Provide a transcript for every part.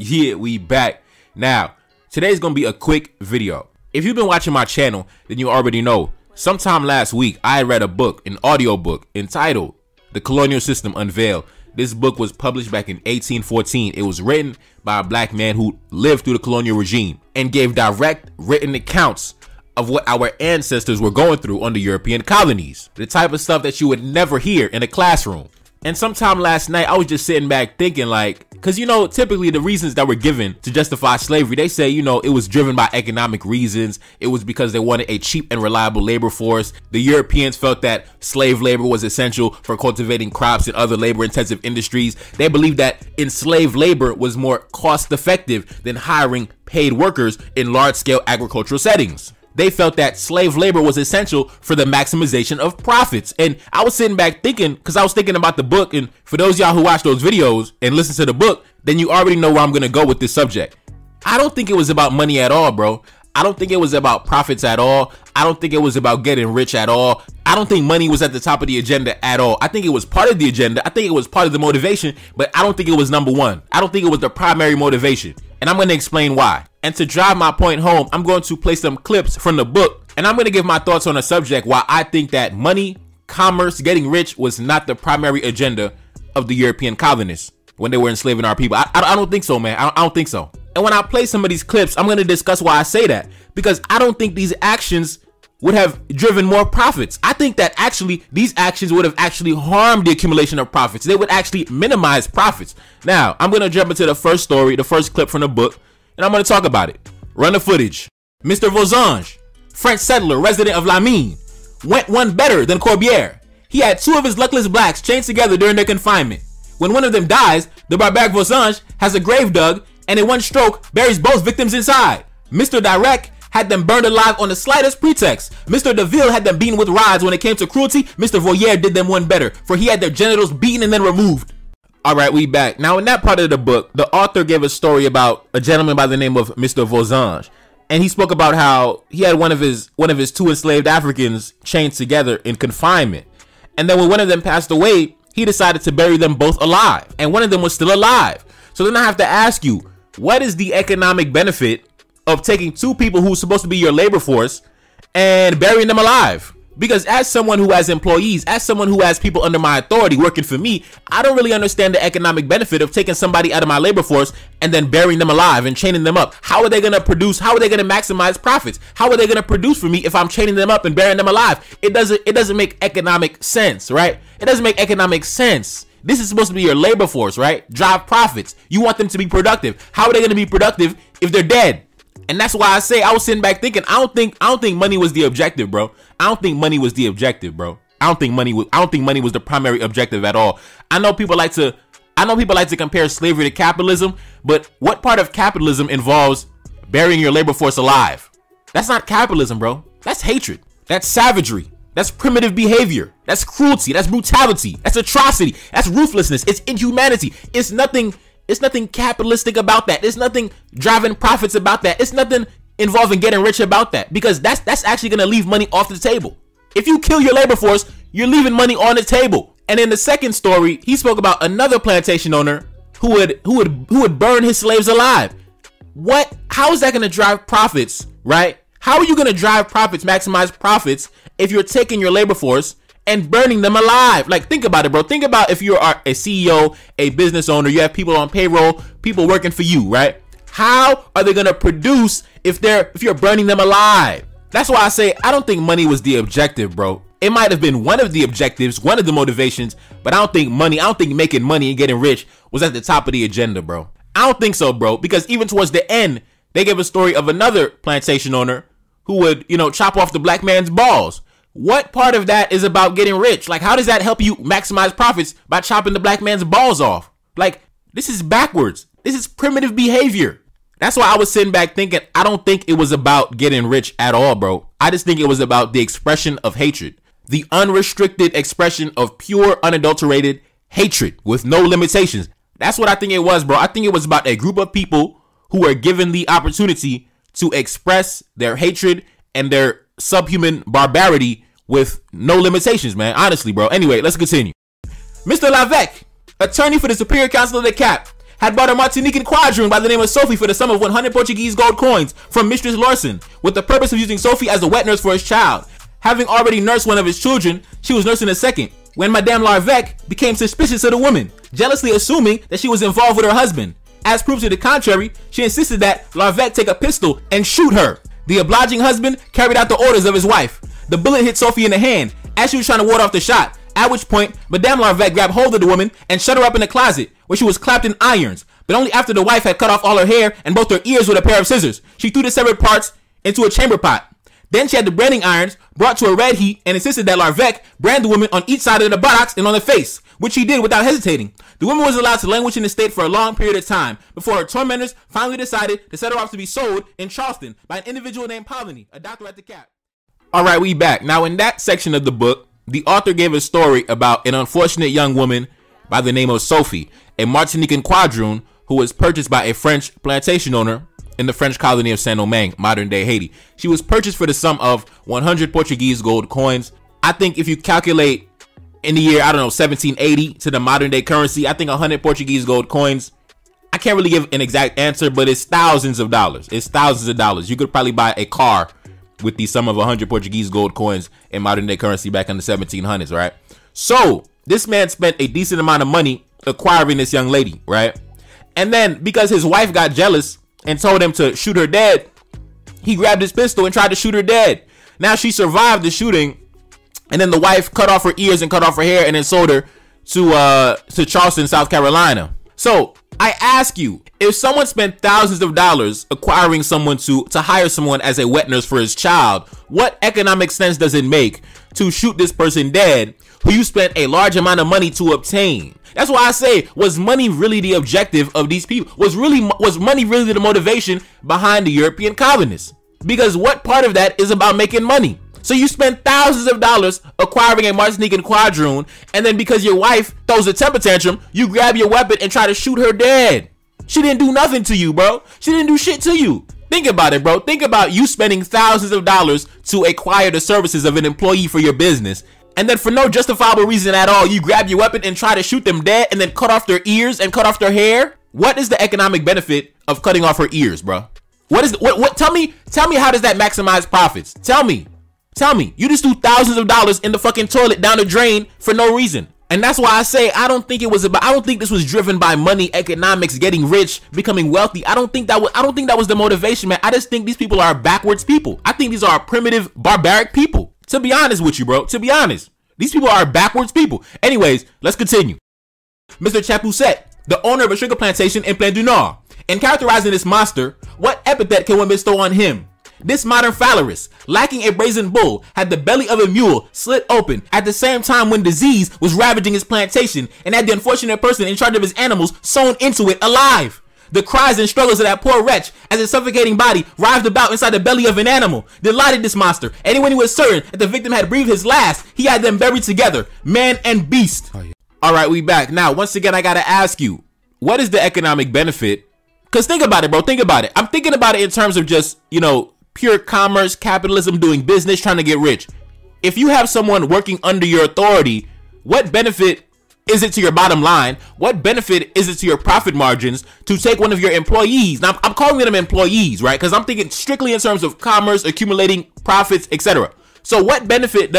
Yeah, we back. Now, today's gonna be a quick video. If you've been watching my channel, then you already know. Sometime last week, I read a book, an audio book, entitled The Colonial System Unveiled. This book was published back in 1814. It was written by a black man who lived through the colonial regime and gave direct written accounts of what our ancestors were going through on the European colonies. The type of stuff that you would never hear in a classroom. And sometime last night, I was just sitting back thinking because, typically the reasons that were given to justify slavery, they say, it was driven by economic reasons. It was because they wanted a cheap and reliable labor force. The Europeans felt that slave labor was essential for cultivating crops and other labor-intensive industries. They believed that enslaved labor was more cost-effective than hiring paid workers in large-scale agricultural settings. They felt that slave labor was essential for the maximization of profits. And I was sitting back thinking, because I was thinking about the book, and for those of y'all who watch those videos and listen to the book, then you already know where I'm going to go with this subject. I don't think it was about money at all, bro. I don't think it was about profits at all. I don't think it was about getting rich at all. I don't think money was at the top of the agenda at all. I think it was part of the agenda. I think it was part of the motivation, but I don't think it was number one. I don't think it was the primary motivation. And I'm going to explain why. And to drive my point home, I'm going to play some clips from the book, and I'm going to give my thoughts on a subject why I think that money, commerce, getting rich was not the primary agenda of the European colonists when they were enslaving our people. I don't think so, man. I don't think so. And when I play some of these clips, I'm going to discuss why I say that, because I don't think these actions would have driven more profits. I think that actually these actions would have actually harmed the accumulation of profits. They would actually minimize profits. Now, I'm going to jump into the first story, the first clip from the book, and I'm going to talk about it. Run the footage. Mr. Voisin, French settler, resident of La Mine, went one better than Corbière. He had two of his luckless blacks chained together during their confinement. When one of them dies, the barbaric Voisin has a grave dug and in one stroke buries both victims inside. Mr. Direct had them burned alive on the slightest pretext. Mr. Deville had them beaten with rods. When it came to cruelty, Mr. Voyer did them one better, for he had their genitals beaten and then removed. All right, we back. Now, in that part of the book, the author gave a story about a gentleman by the name of Mr. Voisin, and he spoke about how he had one of his two enslaved Africans chained together in confinement. And then when one of them passed away, he decided to bury them both alive, and one of them was still alive. So then I have to ask you, what is the economic benefit of taking two people who's supposed to be your labor force and burying them alive? Because as someone who has employees, as someone who has people under my authority working for me, I don't really understand the economic benefit of taking somebody out of my labor force and then burying them alive and chaining them up. How are they going to produce? How are they going to maximize profits? How are they going to produce for me if I'm chaining them up and burying them alive? It doesn't make economic sense, right? It doesn't make economic sense. This is supposed to be your labor force, right? Drive profits. You want them to be productive. How are they going to be productive if they're dead? And that's why I say, I was sitting back thinking, I don't think money was the objective, bro. I don't think money was the objective, bro. I don't think money was the primary objective at all. I know people like to compare slavery to capitalism, but what part of capitalism involves burying your labor force alive? That's not capitalism, bro. That's hatred. That's savagery. That's primitive behavior. That's cruelty. That's brutality. That's atrocity. That's ruthlessness. It's inhumanity. It's nothing capitalistic about that. There's nothing driving profits about that. It's nothing involving getting rich about that, because that's actually going to leave money off the table. If you kill your labor force, you're leaving money on the table. And in the second story, he spoke about another plantation owner who would burn his slaves alive. How is that going to drive profits, right? How are you going to drive profits, maximize profits, if you're taking your labor force and burning them alive? Like, think about it, bro. Think about if you're a CEO, a business owner, you have people on payroll, people working for you, right? How are they going to produce if you're burning them alive? That's why I say I don't think money was the objective, bro. It might have been one of the objectives, one of the motivations, but I don't think making money and getting rich was at the top of the agenda, bro. I don't think so, bro, because even towards the end, they gave a story of another plantation owner who would, chop off the black man's balls. What part of that is about getting rich? Like, how does that help you maximize profits by chopping the black man's balls off? Like, this is backwards. This is primitive behavior. That's why I was sitting back thinking, I don't think it was about getting rich at all, bro. I just think it was about the expression of hatred. The unrestricted expression of pure, unadulterated hatred with no limitations. That's what I think it was, bro. I think it was about a group of people who were given the opportunity to express their hatred and their subhuman barbarity with no limitations, man. Honestly, bro. Anyway, let's continue. Mr. Lavec, attorney for the Superior Council of the Cap, had bought a Martinican quadroon by the name of Sophie for the sum of 100 Portuguese gold coins from Mistress Larson, with the purpose of using Sophie as a wet nurse for his child. Having already nursed one of his children, she was nursing a second, when Madame Larvec became suspicious of the woman, jealously assuming that she was involved with her husband. As proof to the contrary, she insisted that Larvec take a pistol and shoot her. The obliging husband carried out the orders of his wife. The bullet hit Sophie in the hand as she was trying to ward off the shot, at which point Madame Larvec grabbed hold of the woman and shut her up in the closet, where she was clapped in irons, but only after the wife had cut off all her hair and both her ears with a pair of scissors. She threw the severed parts into a chamber pot. Then she had the branding irons brought to a red heat and insisted that Larvec brand the woman on each side of the buttocks and on the face, which he did without hesitating. The woman was allowed to languish in the state for a long period of time before her tormentors finally decided to set her off to be sold in Charleston by an individual named Polony, a doctor at the Cap. Alright, we back. Now, in that section of the book, the author gave a story about an unfortunate young woman by the name of Sophie, a Martinican quadroon who was purchased by a French plantation owner in the French colony of Saint-Domingue, modern-day Haiti. She was purchased for the sum of 100 Portuguese gold coins. I think if you calculate in the year, 1780 to the modern-day currency, I think 100 Portuguese gold coins, I can't really give an exact answer, but it's thousands of dollars. It's thousands of dollars. You could probably buy a car with the sum of 100 Portuguese gold coins in modern-day currency back in the 1700s, right? So, this man spent a decent amount of money acquiring this young lady, right? And then, because his wife got jealous and told him to shoot her dead, he grabbed his pistol and tried to shoot her dead. Now she survived the shooting, and then the wife cut off her ears and cut off her hair and then sold her to Charleston, South Carolina. So I ask you, if someone spent thousands of dollars acquiring someone to hire someone as a wet nurse for his child, what economic sense does it make to shoot this person dead who you spent a large amount of money to obtain? That's why I say, was money really the objective of these people? Was money really the motivation behind the European colonists? Because what part of that is about making money? So you spend thousands of dollars acquiring a Martinican quadroon, and then because your wife throws a temper tantrum, you grab your weapon and try to shoot her dead. She didn't do nothing to you, bro. She didn't do shit to you. Think about it, bro. Think about you spending thousands of dollars to acquire the services of an employee for your business, and then for no justifiable reason at all, you grab your weapon and try to shoot them dead and then cut off their ears and cut off their hair. What is the economic benefit of cutting off her ears, bro? Tell me how does that maximize profits? Tell me. You just threw thousands of dollars in the fucking toilet down the drain for no reason. And that's why I say I don't think this was driven by money, economics, getting rich, becoming wealthy. I don't think that was the motivation, man. I just think these people are backwards people. I think these are primitive, barbaric people. To be honest with you, bro. To be honest. These people are backwards people. Anyways, let's continue. Mr. Chapousset, the owner of a sugar plantation in Plaine du Nord. In characterizing this monster, what epithet can one bestow on him? This modern phalaris, lacking a brazen bull, had the belly of a mule slit open at the same time when disease was ravaging his plantation and had the unfortunate person in charge of his animals sewn into it alive. The cries and struggles of that poor wretch as his suffocating body writhed about inside the belly of an animal delighted this monster, and when he was certain that the victim had breathed his last, he had them buried together, man and beast. Oh, yeah. Alright, we back. Now, once again, I gotta ask you, what is the economic benefit? Because think about it, bro. Think about it. I'm thinking about it in terms of just, pure commerce, capitalism, doing business, trying to get rich. If you have someone working under your authority, what benefit is it to your bottom line? What benefit is it to your profit margins to take one of your employees? Now, I'm calling them employees, right? Because I'm thinking strictly in terms of commerce, accumulating profits, etc. So what benefit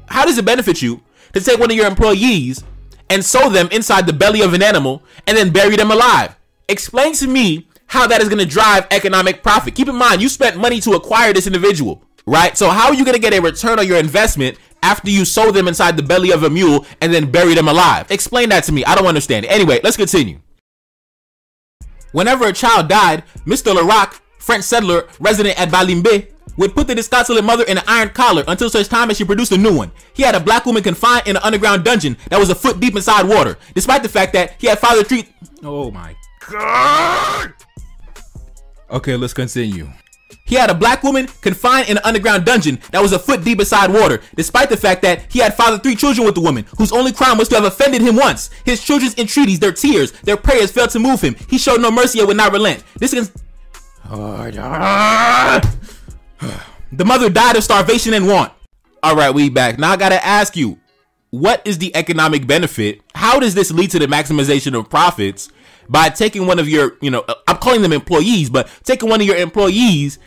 how does it benefit you to take one of your employees and sew them inside the belly of an animal and then bury them alive? Explain to me how that is going to drive economic profit. Keep in mind, you spent money to acquire this individual, right? So how are you going to get a return on your investment after you sew them inside the belly of a mule and then bury them alive? Explain that to me. I don't understand it. Anyway, let's continue. Whenever a child died, Mr. Larocque, French settler resident at Balimbe, would put the disconsolate mother in an iron collar until such time as she produced a new one. He had a black woman confined in an underground dungeon that was a foot deep inside water, despite the fact that he had fathered three... Oh my God! Okay, let's continue. He had a black woman confined in an underground dungeon that was a foot deep inside water, despite the fact that he had fathered 3 children with the woman, whose only crime was to have offended him once. His children's entreaties, their tears, their prayers failed to move him. He showed no mercy and would not relent. The mother died of starvation and want. Alright, we back. Now I gotta ask you, what is the economic benefit? How does this lead to the maximization of profits? by taking one of your, I'm calling them employees, but taking one of your employees,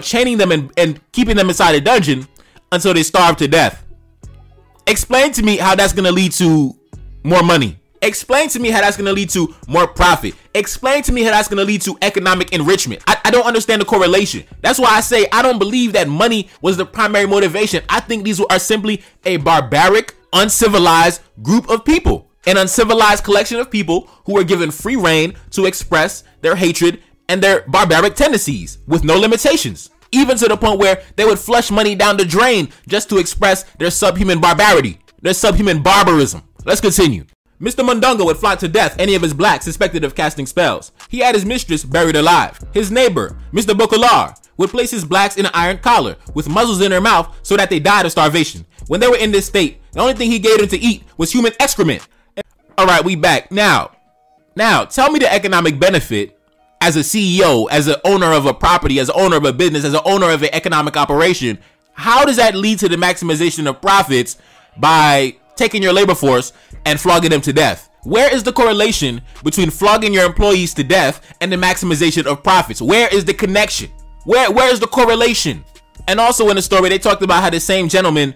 chaining them and keeping them inside a dungeon until they starve to death. Explain to me how that's going to lead to more money. Explain to me how that's going to lead to more profit. Explain to me how that's going to lead to economic enrichment. I don't understand the correlation. That's why I say I don't believe that money was the primary motivation. I think these are simply a barbaric, uncivilized group of people. An uncivilized collection of people who were given free reign to express their hatred and their barbaric tendencies with no limitations. Even to the point where they would flush money down the drain just to express their subhuman barbarity, their subhuman barbarism. Let's continue. Mr. Mundungo would flock to death any of his blacks suspected of casting spells. He had his mistress buried alive. His neighbor, Mr. Bokolar, would place his blacks in an iron collar with muzzles in their mouth so that they died of starvation. When they were in this state, the only thing he gave them to eat was human excrement. All right, we back. Now, tell me the economic benefit as a CEO, as an owner of a property, as an owner of a business, as an owner of an economic operation. How does that lead to the maximization of profits by taking your labor force and flogging them to death? Where is the correlation between flogging your employees to death and the maximization of profits? Where is the connection? Where is the correlation? And also in the story, they talked about how the same gentleman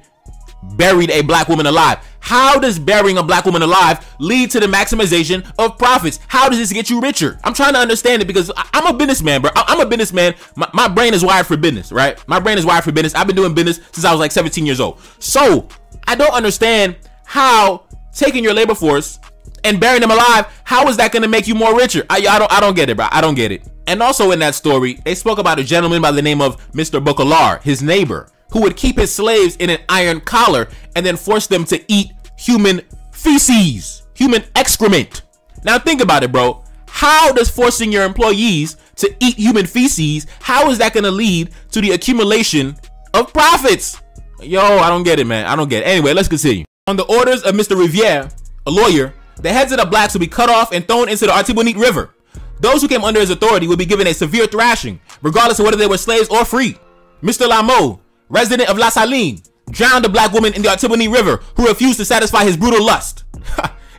buried a black woman alive. How does burying a black woman alive lead to the maximization of profits? How does this get you richer? I'm trying to understand it because I'm a businessman, bro. I'm a businessman. My brain is wired for business, right? My brain is wired for business. I've been doing business since I was like 17 years old. So I don't understand how taking your labor force and burying them alive, how is that going to make you more richer? I don't get it, bro. I don't get it. And also in that story, they spoke about a gentleman by the name of Mr. Bokolar, his neighbor, who would keep his slaves in an iron collar and then force them to eat human feces, human excrement. Now think about it, bro. How does forcing your employees to eat human feces, how is that going to lead to the accumulation of profits? Yo, I don't get it, man. I don't get it. Anyway, let's continue. On the orders of Mr. Riviere, a lawyer, the heads of the blacks would be cut off and thrown into the Artibonite River. Those who came under his authority would be given a severe thrashing, regardless of whether they were slaves or free. Mr. Lameau, resident of La Saline, drowned a black woman in the Artibonite River who refused to satisfy his brutal lust.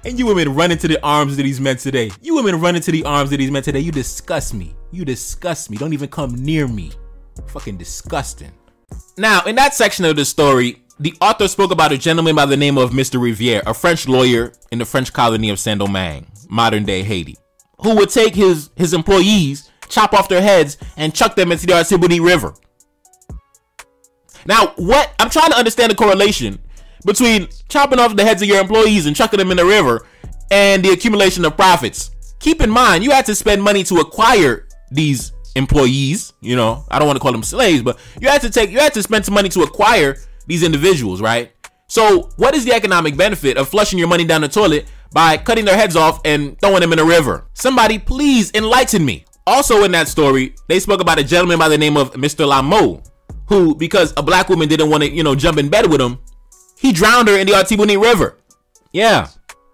And you women run into the arms of these men today. You women run into the arms of these men today. You disgust me. You disgust me. Don't even come near me. Fucking disgusting. Now, in that section of the story, the author spoke about a gentleman by the name of Mr. Riviere, a French lawyer in the French colony of Saint-Domingue, modern-day Haiti, who would take his employees, chop off their heads, and chuck them into the Artibonite River. Now, I'm trying to understand the correlation between chopping off the heads of your employees and chucking them in the river and the accumulation of profits. Keep in mind, you had to spend money to acquire these employees. I don't want to call them slaves, but you had to spend some money to acquire these individuals, right? So what is the economic benefit of flushing your money down the toilet by cutting their heads off and throwing them in a river? Somebody please enlighten me. Also in that story, they spoke about a gentleman by the name of Mr. Lameau, who, because a black woman didn't want to, jump in bed with him, he drowned her in the Artibonite River. Yeah.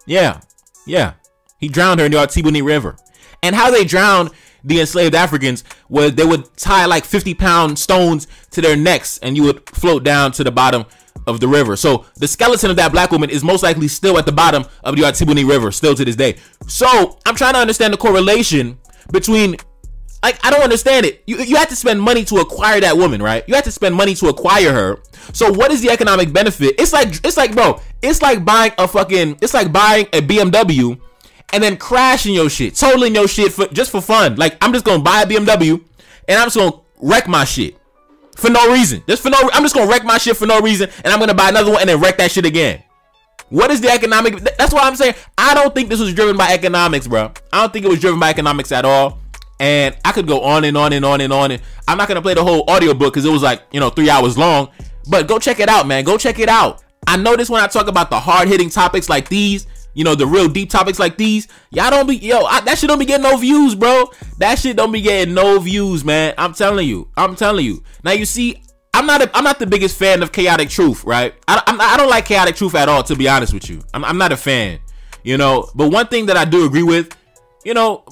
He drowned her in the Artibonite River. And how they drowned the enslaved Africans was they would tie like 50-pound stones to their necks and you would float down to the bottom of the river. So the skeleton of that black woman is most likely still at the bottom of the Artibonite River, still to this day. So I'm trying to understand the correlation between, I don't understand it. You had to spend money to acquire that woman, right? You had to spend money to acquire her. So what is the economic benefit? It's like buying a BMW and then crashing your shit, totaling your shit just for fun. Like, I'm just gonna buy a BMW and I'm just gonna wreck my shit for no reason. I'm just gonna wreck my shit for no reason, and I'm gonna buy another one and then wreck that shit again. What is the economic? That's why I'm saying I don't think this was driven by economics, bro. I don't think it was driven by economics at all. And I could go on and on and on and on. And I'm not gonna play the whole audiobook because it was like 3 hours long. But go check it out, man. Go check it out. I notice when I talk about the hard-hitting topics like these, the real deep topics like these, that shit don't be getting no views, bro. That shit don't be getting no views, man. I'm telling you. Now you see, I'm not the biggest fan of chaotic truth, right? I don't like chaotic truth at all, to be honest with you. I'm not a fan, But one thing that I do agree with,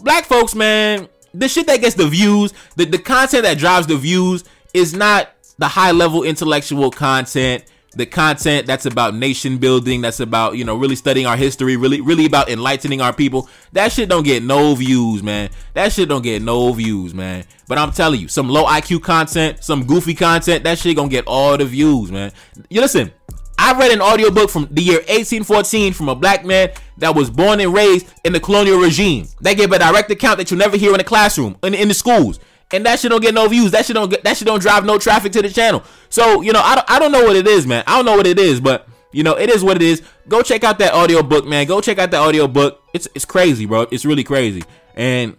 black folks, man, the shit that gets the views, the content that drives the views is not the high level intellectual content the content that's about nation building, that's about, you know, really studying our history, really about enlightening our people, that shit don't get no views, man. That shit don't get no views, man. But I'm telling you, some low IQ content, some goofy content, that shit gonna get all the views, man. You listen, I read an audiobook from the year 1814 from a black man that was born and raised in the colonial regime. They gave a direct account that you'll never hear in the classroom, in the schools. And that shit don't get no views. That shit don't drive no traffic to the channel. So, you know, I don't know what it is, man. I don't know what it is, but you know, it is what it is. Go check out that audiobook, man. Go check out the audiobook. It's crazy, bro. It's really crazy. And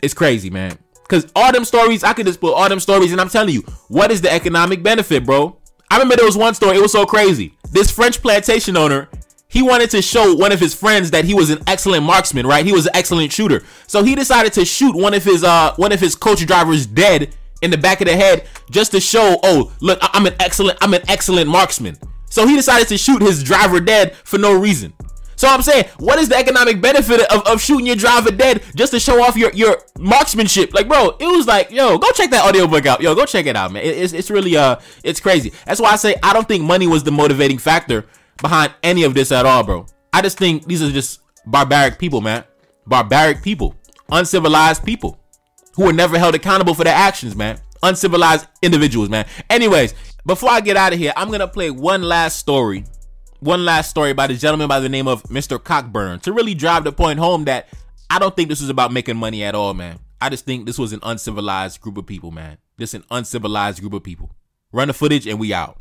it's crazy, man. Cause all them stories, I could just put all them stories, and I'm telling you, what is the economic benefit, bro? I remember there was one story, it was so crazy. This French plantation owner, he wanted to show one of his friends that he was an excellent marksman, right? He was an excellent shooter. So he decided to shoot one of his coach drivers dead in the back of the head just to show, oh, look, I'm an excellent marksman. So he decided to shoot his driver dead for no reason. So I'm saying, what is the economic benefit of shooting your driver dead just to show off your marksmanship? Like, bro, it was like, yo, go check that audiobook out. Yo, go check it out, man. It's really, it's crazy. That's why I say I don't think money was the motivating factor behind any of this at all, bro. I just think these are just barbaric people, man. Barbaric people. Uncivilized people who were never held accountable for their actions, man. Uncivilized individuals, man. Anyways, before I get out of here, I'm going to play one last story by the gentleman by the name of Mr. Cockburn to really drive the point home that I don't think this was about making money at all, man. I just think this was an uncivilized group of people, man. This is an uncivilized group of people. Run the footage and we out.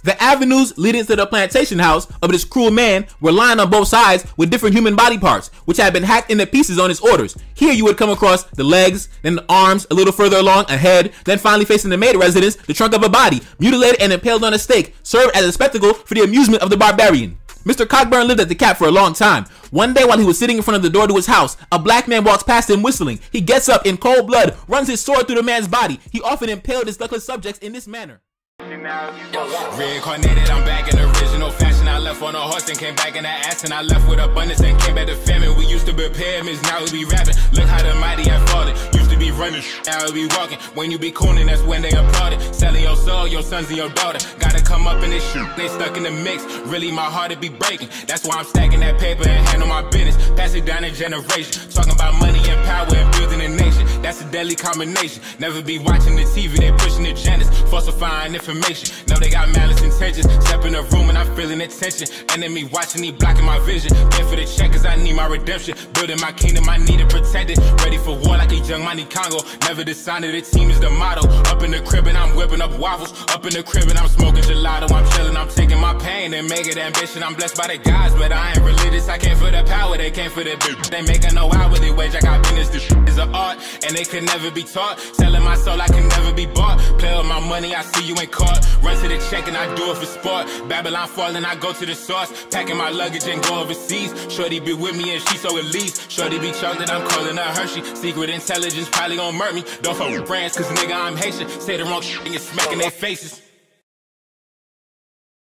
The avenues leading to the plantation house of this cruel man were lined on both sides with different human body parts, which had been hacked into pieces on his orders. Here you would come across the legs, then the arms, a little further along, a head, then finally facing the maid residence, the trunk of a body, mutilated and impaled on a stake, served as a spectacle for the amusement of the barbarian. Mr. Cockburn lived at the Cap for a long time. One day while he was sitting in front of the door to his house, a black man walks past him whistling. He gets up in cold blood, runs his sword through the man's body. He often impaled his luckless subjects in this manner. Reincarnated, I'm back in original fashion. I left on a horse and came back in the ass, and I left with abundance and came back to famine. We used to be pyramids, now we be rapping. Look how the mighty have fallen. Used to be running, now we be walking. When you be cooning, that's when they applauded. Selling your soul, your sons and your daughter. Gotta come up in this shit, they stuck in the mix. Really, my heart it be breaking. That's why I'm stacking that paper and handle my business. Pass it down in generation. Talking about money and power and building a nation. That's a deadly combination. Never be watching the TV, they pushing agendas, falsifying information. Know they got malice intentions. Step in the room and I'm feeling the tension. Enemy watching me blocking my vision. Been for the check cause I need my redemption. Building my kingdom, I need it protected. Ready for war like a young money Congo. Never decided the team is the motto. Up in the crib and I'm whipping up waffles. Up in the crib and I'm smoking gelato. I'm chilling, I'm taking my pain and make it ambition. I'm blessed by the gods, but I ain't religious. I came for the power, they came for the bitch. They making no hourly wage, I got business. This is an art and they could never be taught. Selling my soul, I can never be bought. Play with my money, I see you ain't caught. Run to the check and I do it for sport. Babylon falling, I go to the source. Packing my luggage and go overseas. Shorty be with me and she so elite. Shorty be chocolate, I'm calling her Hershey. Secret intelligence probably gon' murk me. Don't fuck with brands cause nigga I'm Haitian. Say the wrong shit and you're smacking their faces.